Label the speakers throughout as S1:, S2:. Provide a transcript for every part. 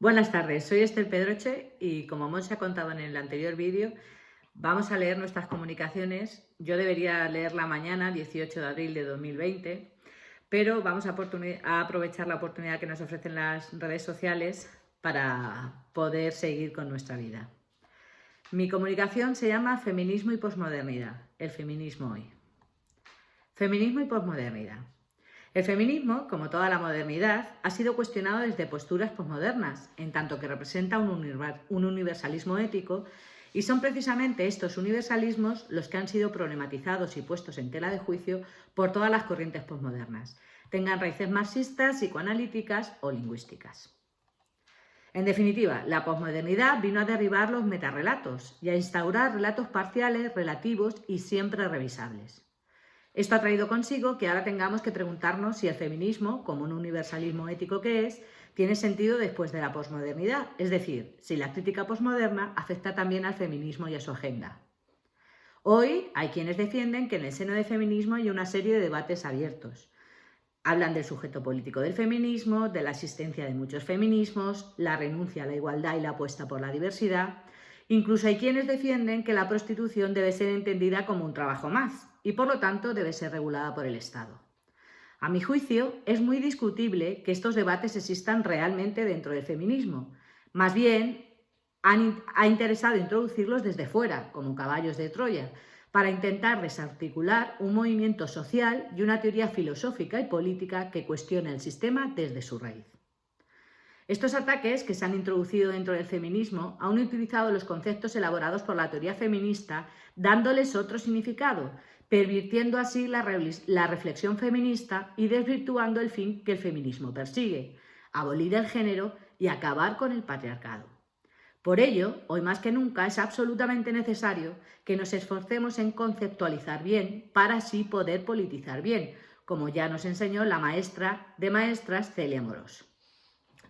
S1: Buenas tardes, soy Esther Pedroche y como Monse ha contado en el anterior vídeo, vamos a leer nuestras comunicaciones. Yo debería leerla mañana, 18 de abril de 2020, pero vamos a aprovechar la oportunidad que nos ofrecen las redes sociales para poder seguir con nuestra vida. Mi comunicación se llama Feminismo y Posmodernidad, el feminismo hoy. Feminismo y posmodernidad. El feminismo, como toda la modernidad, ha sido cuestionado desde posturas posmodernas, en tanto que representa un universalismo ético, y son precisamente estos universalismos los que han sido problematizados y puestos en tela de juicio por todas las corrientes posmodernas, tengan raíces marxistas, psicoanalíticas o lingüísticas. En definitiva, la posmodernidad vino a derribar los metarrelatos y a instaurar relatos parciales, relativos y siempre revisables. Esto ha traído consigo que ahora tengamos que preguntarnos si el feminismo, como un universalismo ético que es, tiene sentido después de la posmodernidad, es decir, si la crítica posmoderna afecta también al feminismo y a su agenda. Hoy hay quienes defienden que en el seno del feminismo hay una serie de debates abiertos. Hablan del sujeto político del feminismo, de la existencia de muchos feminismos, la renuncia a la igualdad y la apuesta por la diversidad. Incluso hay quienes defienden que la prostitución debe ser entendida como un trabajo más y por lo tanto debe ser regulada por el Estado. A mi juicio, es muy discutible que estos debates existan realmente dentro del feminismo. Más bien, ha interesado introducirlos desde fuera, como caballos de Troya, para intentar desarticular un movimiento social y una teoría filosófica y política que cuestiona el sistema desde su raíz. Estos ataques que se han introducido dentro del feminismo han utilizado los conceptos elaborados por la teoría feminista dándoles otro significado, pervirtiendo así la reflexión feminista y desvirtuando el fin que el feminismo persigue, abolir el género y acabar con el patriarcado. Por ello, hoy más que nunca es absolutamente necesario que nos esforcemos en conceptualizar bien para así poder politizar bien, como ya nos enseñó la maestra de maestras Celia Amorós.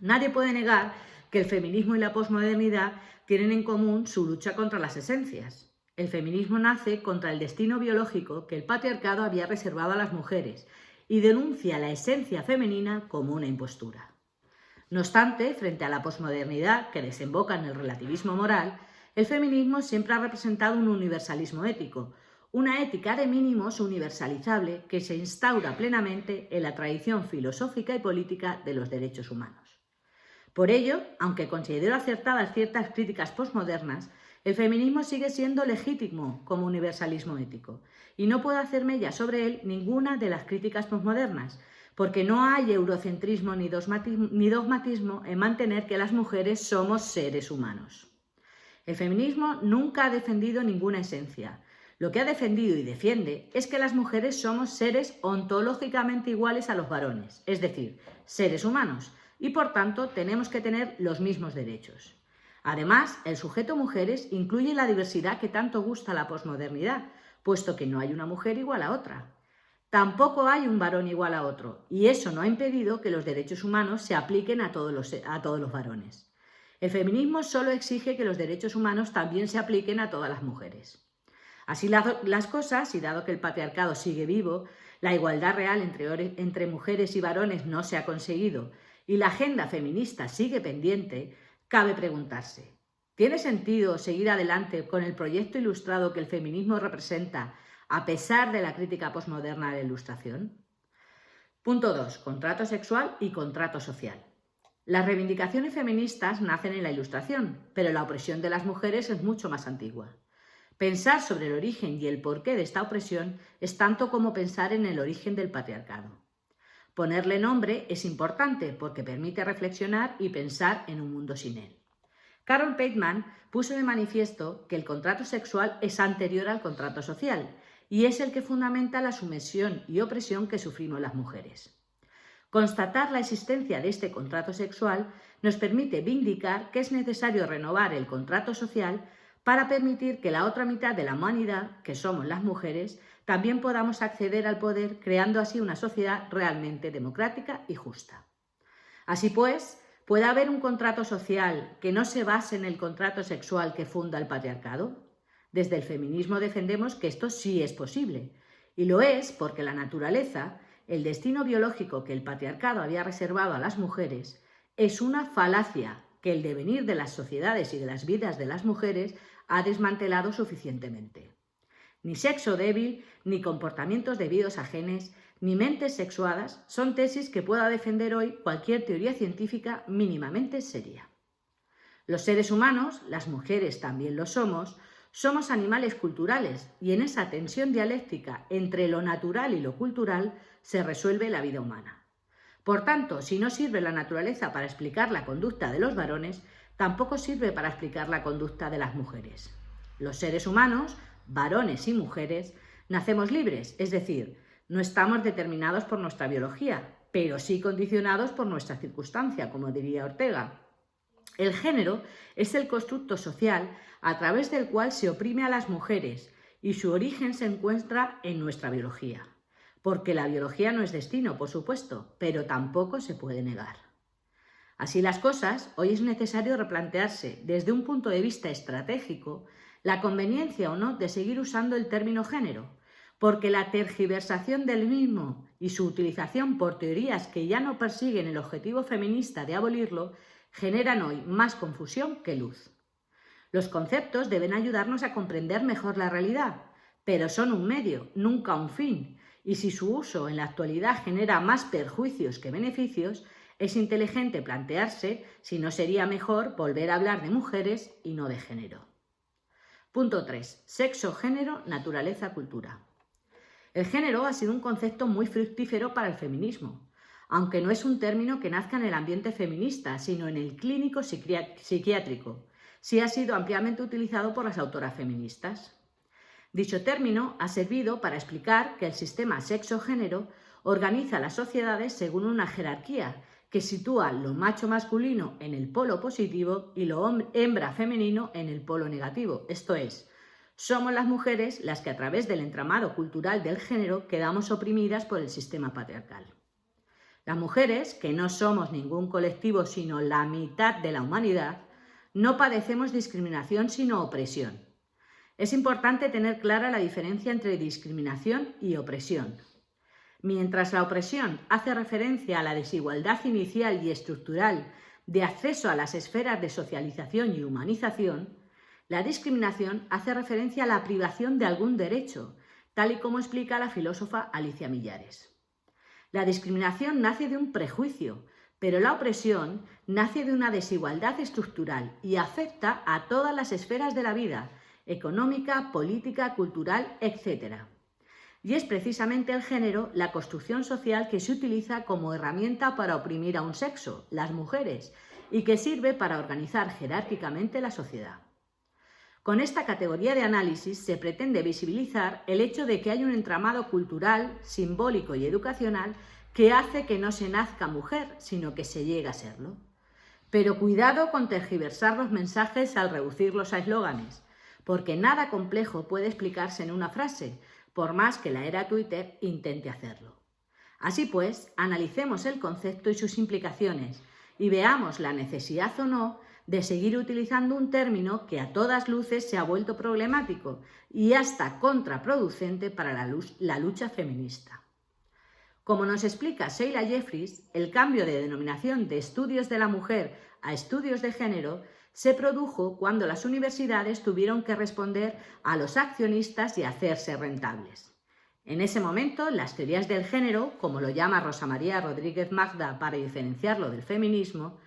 S1: Nadie puede negar que el feminismo y la posmodernidad tienen en común su lucha contra las esencias. El feminismo nace contra el destino biológico que el patriarcado había reservado a las mujeres y denuncia la esencia femenina como una impostura. No obstante, frente a la posmodernidad que desemboca en el relativismo moral, el feminismo siempre ha representado un universalismo ético, una ética de mínimos universalizable que se instaura plenamente en la tradición filosófica y política de los derechos humanos. Por ello, aunque considero acertadas ciertas críticas posmodernas, el feminismo sigue siendo legítimo como universalismo ético y no puedo hacerme ya sobre él ninguna de las críticas posmodernas, porque no hay eurocentrismo ni dogmatismo en mantener que las mujeres somos seres humanos. El feminismo nunca ha defendido ninguna esencia. Lo que ha defendido y defiende es que las mujeres somos seres ontológicamente iguales a los varones, es decir, seres humanos, y por tanto tenemos que tener los mismos derechos. Además, el sujeto mujeres incluye la diversidad que tanto gusta a la posmodernidad, puesto que no hay una mujer igual a otra. Tampoco hay un varón igual a otro, y eso no ha impedido que los derechos humanos se apliquen a todos los varones. El feminismo solo exige que los derechos humanos también se apliquen a todas las mujeres. Así las cosas, y dado que el patriarcado sigue vivo, la igualdad real entre mujeres y varones no se ha conseguido y la agenda feminista sigue pendiente, cabe preguntarse, ¿tiene sentido seguir adelante con el proyecto ilustrado que el feminismo representa a pesar de la crítica posmoderna de la Ilustración? Punto 2. Contrato sexual y contrato social. Las reivindicaciones feministas nacen en la Ilustración, pero la opresión de las mujeres es mucho más antigua. Pensar sobre el origen y el porqué de esta opresión es tanto como pensar en el origen del patriarcado. Ponerle nombre es importante porque permite reflexionar y pensar en un mundo sin él. Carol Pateman puso de manifiesto que el contrato sexual es anterior al contrato social y es el que fundamenta la sumisión y opresión que sufrimos las mujeres. Constatar la existencia de este contrato sexual nos permite vindicar que es necesario renovar el contrato social para permitir que la otra mitad de la humanidad, que somos las mujeres, también podamos acceder al poder, creando así una sociedad realmente democrática y justa. Así pues, ¿puede haber un contrato social que no se base en el contrato sexual que funda el patriarcado? Desde el feminismo defendemos que esto sí es posible, y lo es porque la naturaleza, el destino biológico que el patriarcado había reservado a las mujeres, es una falacia que el devenir de las sociedades y de las vidas de las mujeres ha desmantelado suficientemente. Ni sexo débil, ni comportamientos debidos a genes, ni mentes sexuadas son tesis que pueda defender hoy cualquier teoría científica mínimamente seria. Los seres humanos, las mujeres también lo somos animales culturales y en esa tensión dialéctica entre lo natural y lo cultural se resuelve la vida humana. Por tanto, si no sirve la naturaleza para explicar la conducta de los varones, tampoco sirve para explicar la conducta de las mujeres. Los seres humanos, varones y mujeres, nacemos libres, es decir, no estamos determinados por nuestra biología, pero sí condicionados por nuestra circunstancia, como diría Ortega. El género es el constructo social a través del cual se oprime a las mujeres y su origen se encuentra en nuestra biología. Porque la biología no es destino, por supuesto, pero tampoco se puede negar. Así las cosas, hoy es necesario replantearse desde un punto de vista estratégico la conveniencia o no de seguir usando el término género, porque la tergiversación del mismo y su utilización por teorías que ya no persiguen el objetivo feminista de abolirlo generan hoy más confusión que luz. Los conceptos deben ayudarnos a comprender mejor la realidad, pero son un medio, nunca un fin, y si su uso en la actualidad genera más perjuicios que beneficios, es inteligente plantearse si no sería mejor volver a hablar de mujeres y no de género. Punto 3. Sexo, género, naturaleza, cultura. El género ha sido un concepto muy fructífero para el feminismo, aunque no es un término que nazca en el ambiente feminista, sino en el clínico psiquiátrico. Sí ha sido ampliamente utilizado por las autoras feministas. Dicho término ha servido para explicar que el sistema sexo-género organiza las sociedades según una jerarquía que sitúa lo macho masculino en el polo positivo y lo hembra femenino en el polo negativo. Esto es, somos las mujeres las que a través del entramado cultural del género quedamos oprimidas por el sistema patriarcal. Las mujeres, que no somos ningún colectivo sino la mitad de la humanidad, no padecemos discriminación sino opresión. Es importante tener clara la diferencia entre discriminación y opresión. Mientras la opresión hace referencia a la desigualdad inicial y estructural de acceso a las esferas de socialización y humanización, la discriminación hace referencia a la privación de algún derecho, tal y como explica la filósofa Alicia Millares. La discriminación nace de un prejuicio, pero la opresión nace de una desigualdad estructural y afecta a todas las esferas de la vida, económica, política, cultural, etc. Y es precisamente el género la construcción social que se utiliza como herramienta para oprimir a un sexo, las mujeres, y que sirve para organizar jerárquicamente la sociedad. Con esta categoría de análisis se pretende visibilizar el hecho de que hay un entramado cultural, simbólico y educacional que hace que no se nazca mujer, sino que se llegue a serlo. Pero cuidado con tergiversar los mensajes al reducirlos a eslóganes, porque nada complejo puede explicarse en una frase, por más que la era Twitter intente hacerlo. Así pues, analicemos el concepto y sus implicaciones y veamos la necesidad o no de seguir utilizando un término que a todas luces se ha vuelto problemático y hasta contraproducente para la lucha feminista. Como nos explica Sheila Jeffries, el cambio de denominación de estudios de la mujer a estudios de género se produjo cuando las universidades tuvieron que responder a los accionistas y hacerse rentables. En ese momento, las teorías del género, como lo llama Rosa María Rodríguez Magda para diferenciarlo del feminismo,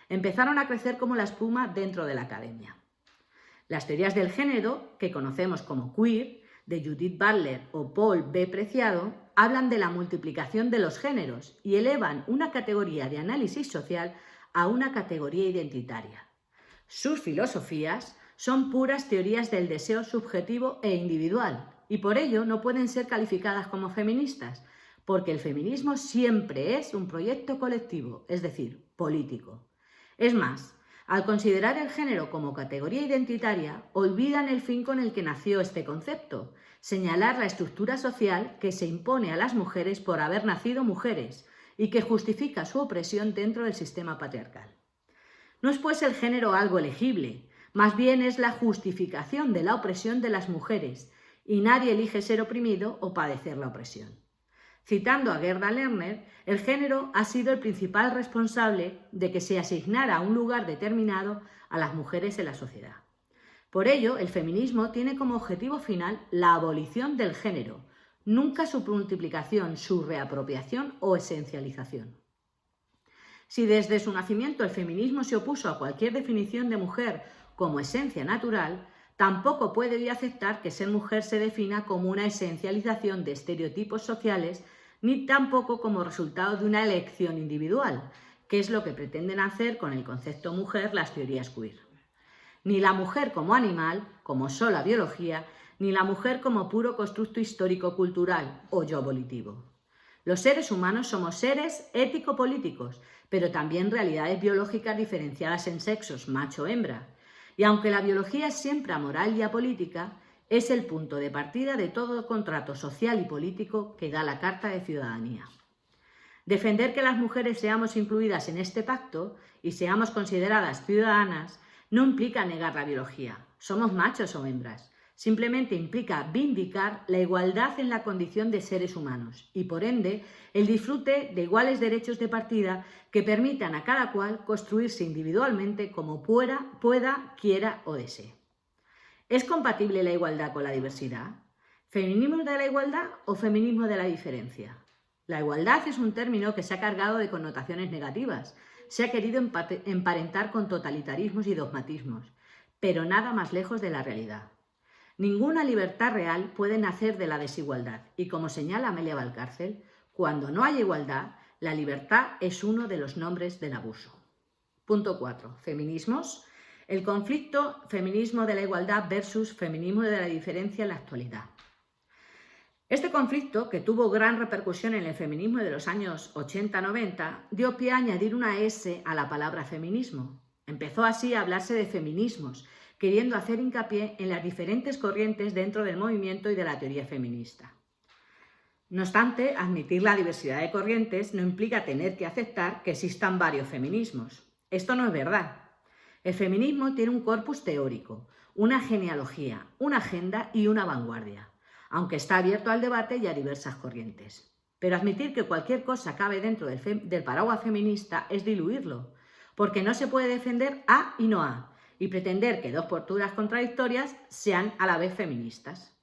S1: empezaron a crecer como la espuma dentro de la academia. Las teorías del género, que conocemos como queer, de Judith Butler o Paul B. Preciado, hablan de la multiplicación de los géneros y elevan una categoría de análisis social a una categoría identitaria. Sus filosofías son puras teorías del deseo subjetivo e individual y por ello no pueden ser calificadas como feministas, porque el feminismo siempre es un proyecto colectivo, es decir, político. Es más, al considerar el género como categoría identitaria, olvidan el fin con el que nació este concepto, señalar la estructura social que se impone a las mujeres por haber nacido mujeres y que justifica su opresión dentro del sistema patriarcal. No es pues el género algo elegible, más bien es la justificación de la opresión de las mujeres y nadie elige ser oprimido o padecer la opresión. Citando a Gerda Lerner, el género ha sido el principal responsable de que se asignara un lugar determinado a las mujeres en la sociedad. Por ello, el feminismo tiene como objetivo final la abolición del género, nunca su multiplicación, su reapropiación o esencialización. Si desde su nacimiento el feminismo se opuso a cualquier definición de mujer como esencia natural, tampoco puede hoy aceptar que ser mujer se defina como una esencialización de estereotipos sociales, ni tampoco como resultado de una elección individual, que es lo que pretenden hacer con el concepto mujer las teorías queer. Ni la mujer como animal, como sola biología, ni la mujer como puro constructo histórico-cultural o yo volitivo. Los seres humanos somos seres ético-políticos, pero también realidades biológicas diferenciadas en sexos, macho-hembra. Y aunque la biología es siempre amoral y apolítica, es el punto de partida de todo contrato social y político que da la Carta de Ciudadanía. Defender que las mujeres seamos incluidas en este pacto y seamos consideradas ciudadanas no implica negar la biología. Somos machos o hembras. Simplemente implica vindicar la igualdad en la condición de seres humanos y, por ende, el disfrute de iguales derechos de partida que permitan a cada cual construirse individualmente como pueda, quiera o desee. ¿Es compatible la igualdad con la diversidad? ¿Feminismo de la igualdad o feminismo de la diferencia? La igualdad es un término que se ha cargado de connotaciones negativas. Se ha querido emparentar con totalitarismos y dogmatismos, pero nada más lejos de la realidad. Ninguna libertad real puede nacer de la desigualdad y, como señala Amelia Valcárcel, cuando no hay igualdad, la libertad es uno de los nombres del abuso. Punto 4. Feminismos. El conflicto feminismo de la igualdad versus feminismo de la diferencia en la actualidad. Este conflicto, que tuvo gran repercusión en el feminismo de los años 80-90, dio pie a añadir una S a la palabra feminismo. Empezó así a hablarse de feminismos, queriendo hacer hincapié en las diferentes corrientes dentro del movimiento y de la teoría feminista. No obstante, admitir la diversidad de corrientes no implica tener que aceptar que existan varios feminismos. Esto no es verdad. El feminismo tiene un corpus teórico, una genealogía, una agenda y una vanguardia, aunque está abierto al debate y a diversas corrientes. Pero admitir que cualquier cosa cabe dentro del paraguas feminista es diluirlo, porque no se puede defender A y no A, y pretender que dos posturas contradictorias sean a la vez feministas.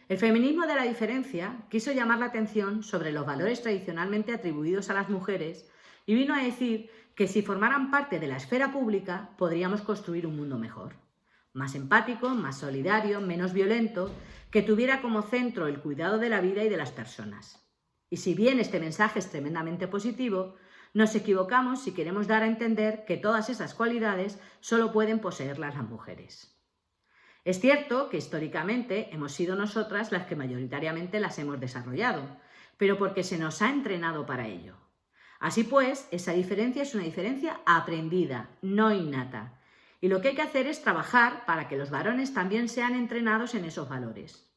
S1: El feminismo de la diferencia quiso llamar la atención sobre los valores tradicionalmente atribuidos a las mujeres y vino a decir que si formaran parte de la esfera pública podríamos construir un mundo mejor, más empático, más solidario, menos violento, que tuviera como centro el cuidado de la vida y de las personas. Y si bien este mensaje es tremendamente positivo, nos equivocamos si queremos dar a entender que todas esas cualidades solo pueden poseerlas las mujeres. Es cierto que históricamente hemos sido nosotras las que mayoritariamente las hemos desarrollado, pero porque se nos ha entrenado para ello. Así pues, esa diferencia es una diferencia aprendida, no innata. Y lo que hay que hacer es trabajar para que los varones también sean entrenados en esos valores.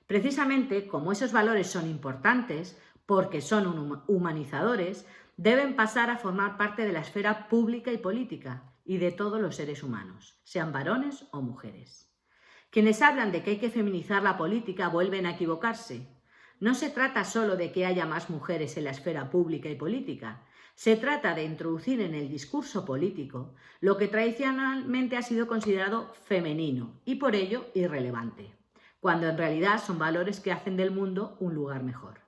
S1: Precisamente, como esos valores son importantes, porque son humanizadores, deben pasar a formar parte de la esfera pública y política y de todos los seres humanos, sean varones o mujeres. Quienes hablan de que hay que feminizar la política vuelven a equivocarse. No se trata solo de que haya más mujeres en la esfera pública y política. Se trata de introducir en el discurso político lo que tradicionalmente ha sido considerado femenino y por ello irrelevante, cuando en realidad son valores que hacen del mundo un lugar mejor.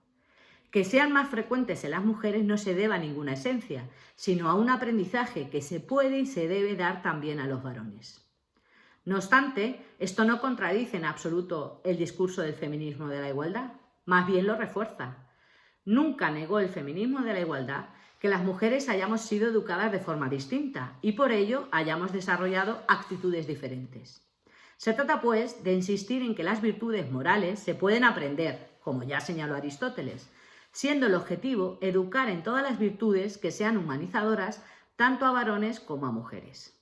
S1: Que sean más frecuentes en las mujeres no se debe a ninguna esencia, sino a un aprendizaje que se puede y se debe dar también a los varones. No obstante, esto no contradice en absoluto el discurso del feminismo de la igualdad, más bien lo refuerza. Nunca negó el feminismo de la igualdad que las mujeres hayamos sido educadas de forma distinta y por ello hayamos desarrollado actitudes diferentes. Se trata, pues, de insistir en que las virtudes morales se pueden aprender, como ya señaló Aristóteles, siendo el objetivo educar en todas las virtudes que sean humanizadoras tanto a varones como a mujeres.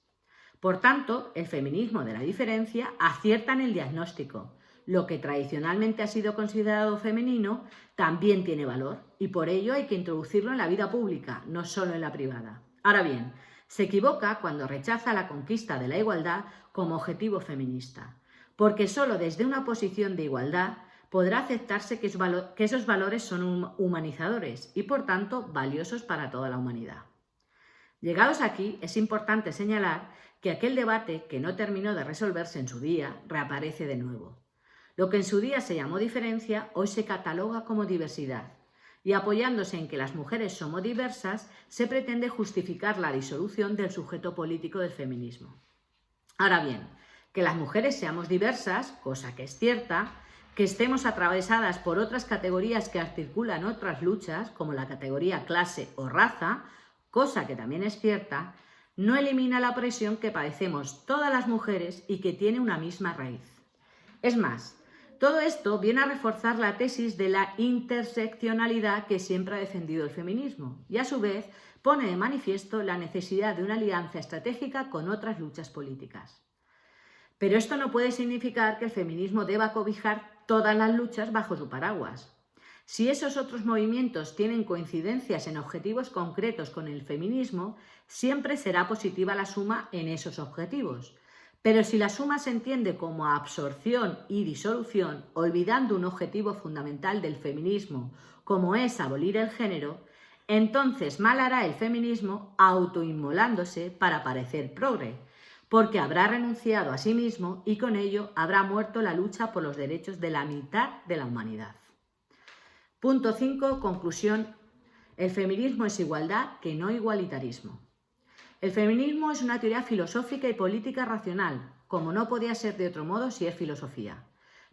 S1: Por tanto, el feminismo de la diferencia acierta en el diagnóstico. Lo que tradicionalmente ha sido considerado femenino también tiene valor y por ello hay que introducirlo en la vida pública, no solo en la privada. Ahora bien, se equivoca cuando rechaza la conquista de la igualdad como objetivo feminista, porque solo desde una posición de igualdad podrá aceptarse que esos valores son humanizadores y, por tanto, valiosos para toda la humanidad. Llegados aquí, es importante señalar que aquel debate que no terminó de resolverse en su día reaparece de nuevo. Lo que en su día se llamó diferencia, hoy se cataloga como diversidad. Y apoyándose en que las mujeres somos diversas, se pretende justificar la disolución del sujeto político del feminismo. Ahora bien, que las mujeres seamos diversas, cosa que es cierta, que estemos atravesadas por otras categorías que articulan otras luchas, como la categoría clase o raza, cosa que también es cierta, no elimina la opresión que padecemos todas las mujeres y que tiene una misma raíz. Es más, todo esto viene a reforzar la tesis de la interseccionalidad que siempre ha defendido el feminismo y, a su vez, pone de manifiesto la necesidad de una alianza estratégica con otras luchas políticas. Pero esto no puede significar que el feminismo deba cobijar todas las luchas bajo su paraguas. Si esos otros movimientos tienen coincidencias en objetivos concretos con el feminismo, siempre será positiva la suma en esos objetivos. Pero si la suma se entiende como absorción y disolución, olvidando un objetivo fundamental del feminismo, como es abolir el género, entonces mal hará el feminismo autoinmolándose para parecer progre, porque habrá renunciado a sí mismo y con ello habrá muerto la lucha por los derechos de la mitad de la humanidad. Punto 5. Conclusión. El feminismo es igualdad, que no igualitarismo. El feminismo es una teoría filosófica y política racional, como no podía ser de otro modo si es filosofía.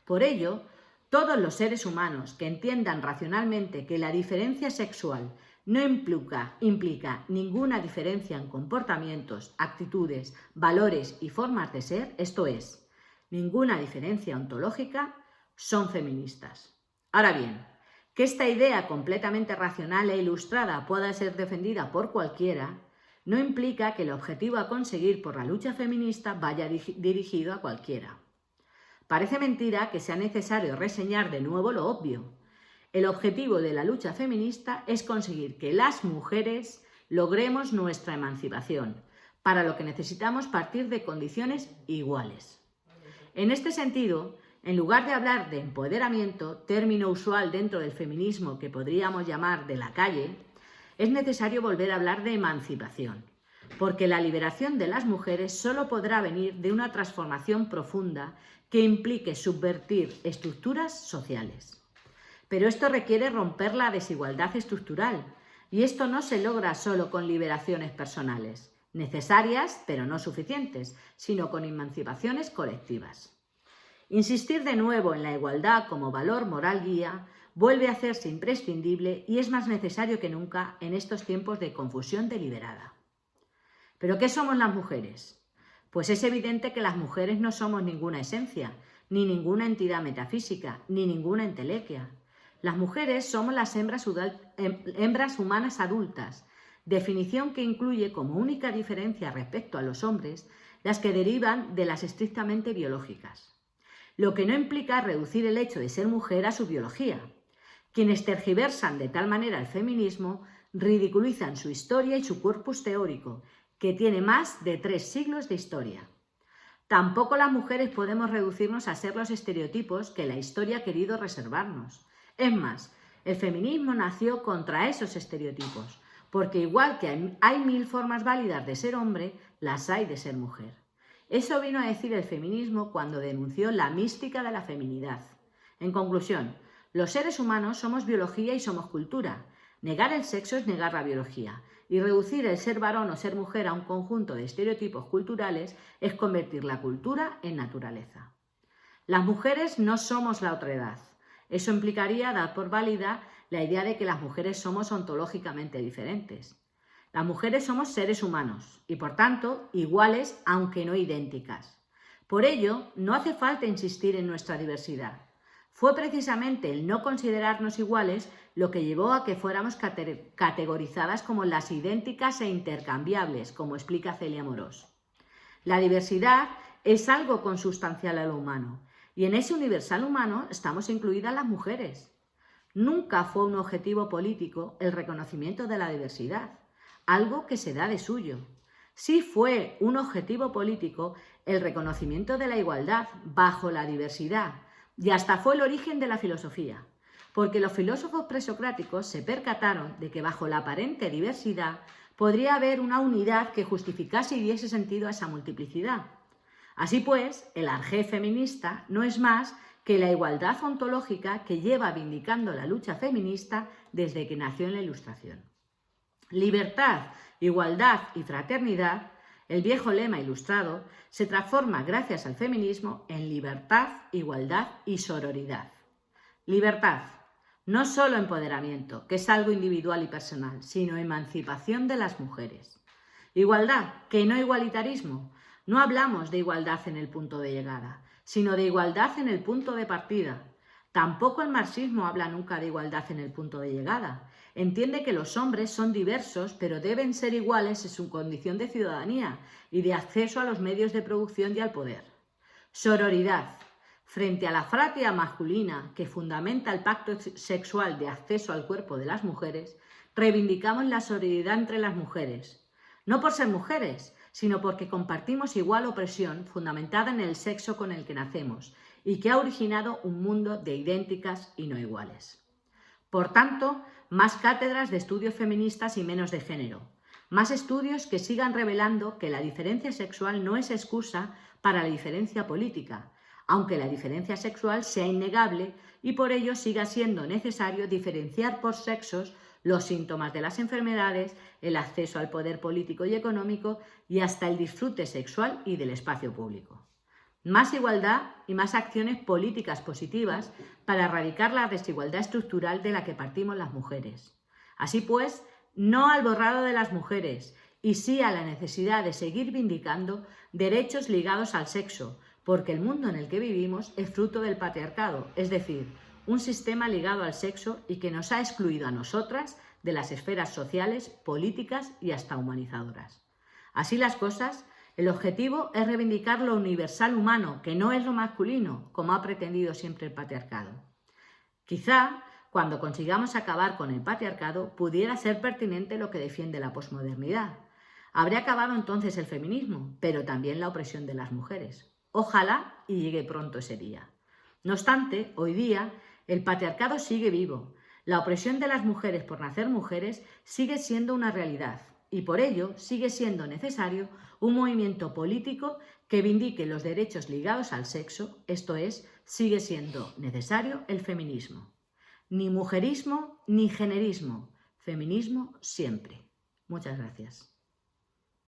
S1: Por ello, todos los seres humanos que entiendan racionalmente que la diferencia sexual no implica ninguna diferencia en comportamientos, actitudes, valores y formas de ser, esto es, ninguna diferencia ontológica, son feministas. Ahora bien, que esta idea completamente racional e ilustrada pueda ser defendida por cualquiera, no implica que el objetivo a conseguir por la lucha feminista vaya dirigido a cualquiera. Parece mentira que sea necesario reseñar de nuevo lo obvio. El objetivo de la lucha feminista es conseguir que las mujeres logremos nuestra emancipación, para lo que necesitamos partir de condiciones iguales. En este sentido, en lugar de hablar de empoderamiento, término usual dentro del feminismo que podríamos llamar de la calle, es necesario volver a hablar de emancipación, porque la liberación de las mujeres solo podrá venir de una transformación profunda que implique subvertir estructuras sociales. Pero esto requiere romper la desigualdad estructural, y esto no se logra solo con liberaciones personales, necesarias pero no suficientes, sino con emancipaciones colectivas. Insistir de nuevo en la igualdad como valor moral guía vuelve a hacerse imprescindible y es más necesario que nunca en estos tiempos de confusión deliberada. ¿Pero qué somos las mujeres? Pues es evidente que las mujeres no somos ninguna esencia, ni ninguna entidad metafísica, ni ninguna entelequia. Las mujeres somos las hembras humanas adultas, definición que incluye como única diferencia respecto a los hombres las que derivan de las estrictamente biológicas. Lo que no implica reducir el hecho de ser mujer a su biología. Quienes tergiversan de tal manera el feminismo ridiculizan su historia y su corpus teórico, que tiene más de 3 siglos de historia. Tampoco las mujeres podemos reducirnos a ser los estereotipos que la historia ha querido reservarnos. Es más, el feminismo nació contra esos estereotipos, porque igual que hay 1000 formas válidas de ser hombre, las hay de ser mujer. Eso vino a decir el feminismo cuando denunció la mística de la feminidad. En conclusión, los seres humanos somos biología y somos cultura. Negar el sexo es negar la biología, y reducir el ser varón o ser mujer a un conjunto de estereotipos culturales es convertir la cultura en naturaleza. Las mujeres no somos la otredad. Eso implicaría dar por válida la idea de que las mujeres somos ontológicamente diferentes. Las mujeres somos seres humanos y, por tanto, iguales aunque no idénticas. Por ello, no hace falta insistir en nuestra diversidad. Fue precisamente el no considerarnos iguales lo que llevó a que fuéramos categorizadas como las idénticas e intercambiables, como explica Celia Morós. La diversidad es algo consustancial a lo humano, y en ese universal humano estamos incluidas las mujeres. Nunca fue un objetivo político el reconocimiento de la diversidad, algo que se da de suyo. Sí fue un objetivo político el reconocimiento de la igualdad bajo la diversidad, y hasta fue el origen de la filosofía, porque los filósofos presocráticos se percataron de que bajo la aparente diversidad podría haber una unidad que justificase y diese sentido a esa multiplicidad. Así pues, el arjé feminista no es más que la igualdad ontológica que lleva vindicando la lucha feminista desde que nació en la Ilustración. Libertad, igualdad y fraternidad, el viejo lema ilustrado, se transforma gracias al feminismo en libertad, igualdad y sororidad. Libertad, no solo empoderamiento, que es algo individual y personal, sino emancipación de las mujeres. Igualdad, que no igualitarismo. No hablamos de igualdad en el punto de llegada, sino de igualdad en el punto de partida. Tampoco el marxismo habla nunca de igualdad en el punto de llegada. Entiende que los hombres son diversos, pero deben ser iguales en su condición de ciudadanía y de acceso a los medios de producción y al poder. Sororidad. Frente a la fratria masculina que fundamenta el pacto sexual de acceso al cuerpo de las mujeres, reivindicamos la sororidad entre las mujeres. No por ser mujeres, sino porque compartimos igual opresión fundamentada en el sexo con el que nacemos y que ha originado un mundo de idénticas y no iguales. Por tanto, más cátedras de estudios feministas y menos de género. Más estudios que sigan revelando que la diferencia sexual no es excusa para la diferencia política, aunque la diferencia sexual sea innegable y por ello siga siendo necesario diferenciar por sexos los síntomas de las enfermedades, el acceso al poder político y económico y hasta el disfrute sexual y del espacio público. Más igualdad y más acciones políticas positivas para erradicar la desigualdad estructural de la que partimos las mujeres. Así pues, no al borrado de las mujeres y sí a la necesidad de seguir vindicando derechos ligados al sexo, porque el mundo en el que vivimos es fruto del patriarcado, es decir, un sistema ligado al sexo y que nos ha excluido a nosotras de las esferas sociales, políticas y hasta humanizadoras. Así las cosas, el objetivo es reivindicar lo universal humano, que no es lo masculino, como ha pretendido siempre el patriarcado. Quizá, cuando consigamos acabar con el patriarcado, pudiera ser pertinente lo que defiende la posmodernidad. Habría acabado entonces el feminismo, pero también la opresión de las mujeres. Ojalá y llegue pronto ese día. No obstante, hoy día, el patriarcado sigue vivo. La opresión de las mujeres por nacer mujeres sigue siendo una realidad y por ello sigue siendo necesario un movimiento político que vindique los derechos ligados al sexo, esto es, sigue siendo necesario el feminismo. Ni mujerismo ni generismo, feminismo siempre. Muchas gracias.